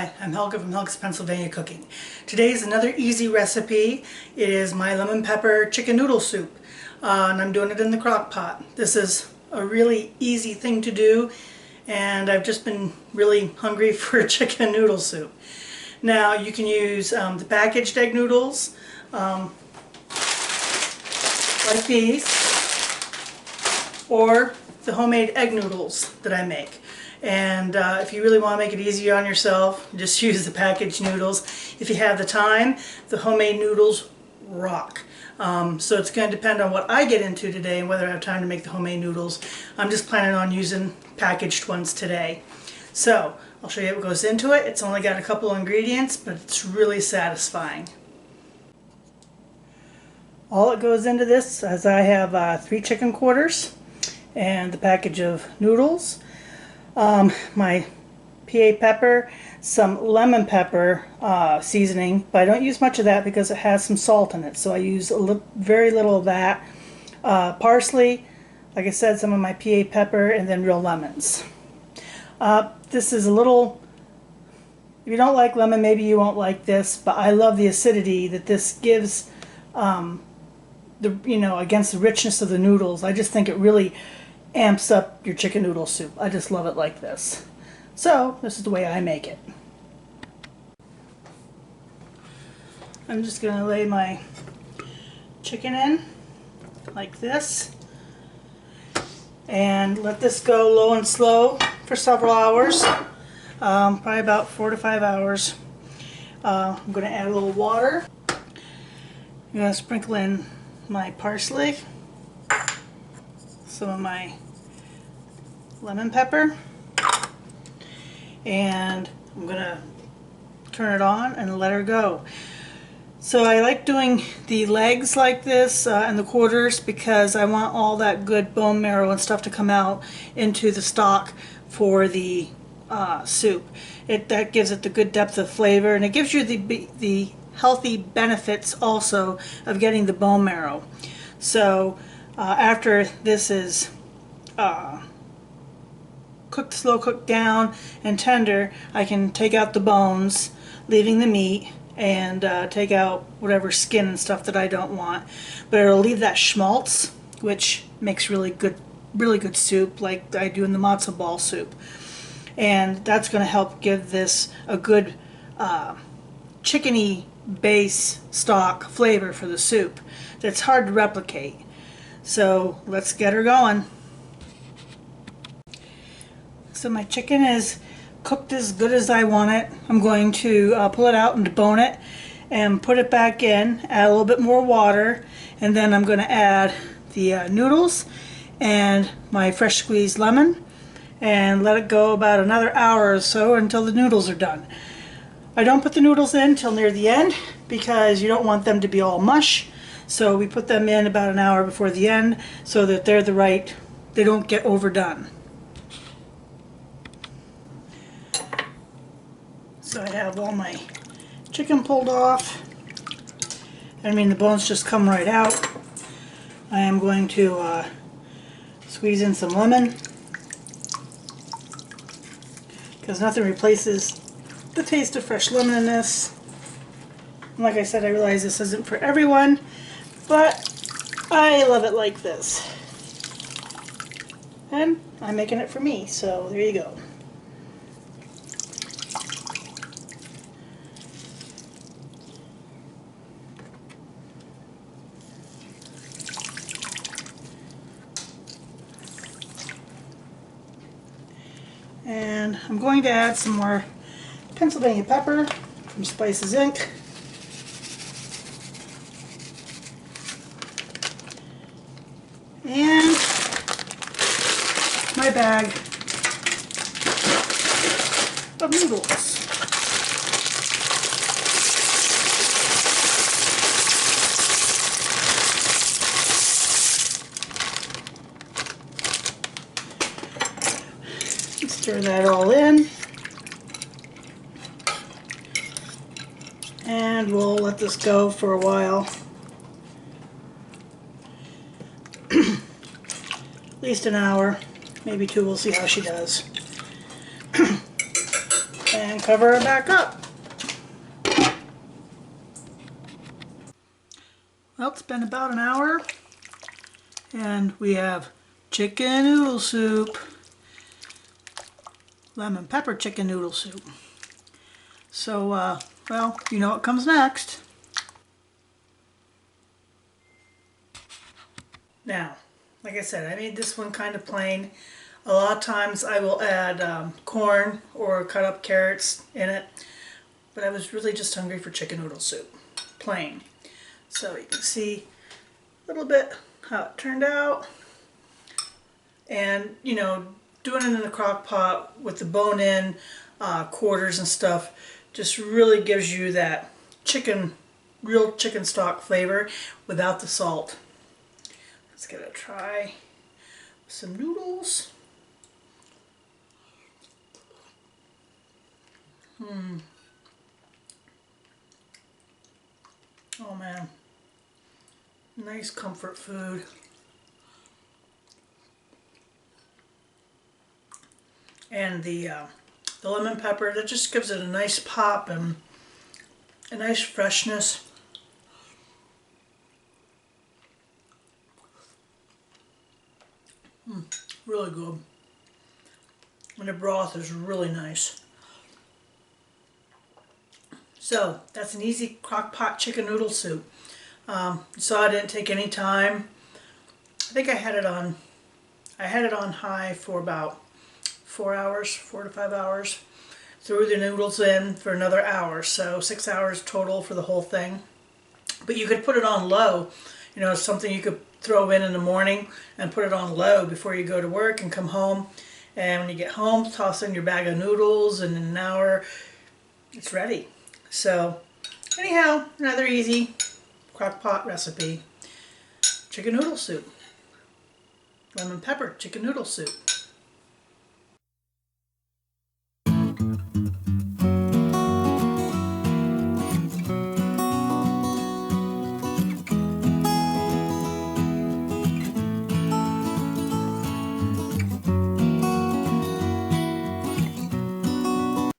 Hi, I'm Helga from Helga's Pennsylvania Cooking. Today is another easy recipe. It is my lemon pepper chicken noodle soup, and I'm doing it in the crock pot. This is a really easy thing to do, and I've just been really hungry for chicken noodle soup. Now you can use the packaged egg noodles like these, or the homemade egg noodles that I make. And if you really want to make it easier on yourself, just use the packaged noodles. If you have the time, the homemade noodles rock. So it's going to depend on what I get into today and whether I have time to make the homemade noodles. I'm just planning on using packaged ones today. So I'll show you what goes into it. It's only got a couple ingredients, but it's really satisfying. All that goes into this is I have 3 chicken quarters and the package of noodles. My PEPPPER, some lemon pepper seasoning, but I don't use much of that because it has some salt in it, so I use very little of that. Parsley, like I said, some of my PEPPPER, and then real lemons. This is a little, if you don't like lemon, maybe you won't like this, but I love the acidity that this gives, against the richness of the noodles. I just think it really amps up your chicken noodle soup. I just love it like this. So this is the way I make it. I'm just going to lay my chicken in like this and let this go low and slow for several hours, probably about 4 to 5 hours. I'm going to add a little water. I'm going to sprinkle in my parsley, some of my lemon pepper, and I'm gonna turn it on and let her go. So I like doing the legs like this and the quarters because I want all that good bone marrow and stuff to come out into the stock for the soup. That gives it the good depth of flavor, and it gives you the healthy benefits also of getting the bone marrow. So after this is slow cooked down and tender, I can take out the bones, leaving the meat, and take out whatever skin and stuff that I don't want. But it'll leave that schmaltz, which makes really good soup, like I do in the matzo ball soup. And that's going to help give this a good chickeny base stock flavor for the soup that's hard to replicate. So let's get her going. So my chicken is cooked as good as I want it. I'm going to pull it out and debone it and put it back in, add a little bit more water, and then I'm going to add the noodles and my fresh squeezed lemon and let it go about another hour or so until the noodles are done. I don't put the noodles in till near the end because you don't want them to be all mush, so we put them in about an hour before the end so that they don't get overdone. So I have all my chicken pulled off. I mean, the bones just come right out. I am going to squeeze in some lemon because nothing replaces the taste of fresh lemon in this. And like I said, I realize this isn't for everyone, but I love it like this. And I'm making it for me, so there you go. And I'm going to add some more Pennsylvania pepper from Spices Inc. And my bag of noodles. Stir that all in, and we'll let this go for a while. At least an hour, maybe 2. We'll see how she does. And cover it back up. Well, it's been about an hour, and we have chicken noodle soup. Lemon pepper chicken noodle soup. So, well, you know what comes next. Now, like I said, I made this one kind of plain. A lot of times I will add corn or cut up carrots in it, but I was really just hungry for chicken noodle soup, plain. So you can see a little bit how it turned out. And, you know, doing it in a crock pot with the bone-in quarters and stuff just really gives you that real chicken stock flavor without the salt. Let's give it a try with some noodles. Oh man, nice comfort food. And the lemon pepper, that just gives it a nice pop and a nice freshness. Really good. And the broth is really nice. So that's an easy crock pot chicken noodle soup. So it didn't take any time. I think I had it on high for about 4 hours, 4 to 5 hours. Threw the noodles in for another hour, so 6 hours total for the whole thing. But you could put it on low. You know, something you could throw in the morning and put it on low before you go to work and come home. And when you get home, toss in your bag of noodles, and in an hour, it's ready. So, anyhow, another easy crock pot recipe. Chicken noodle soup. Lemon pepper chicken noodle soup.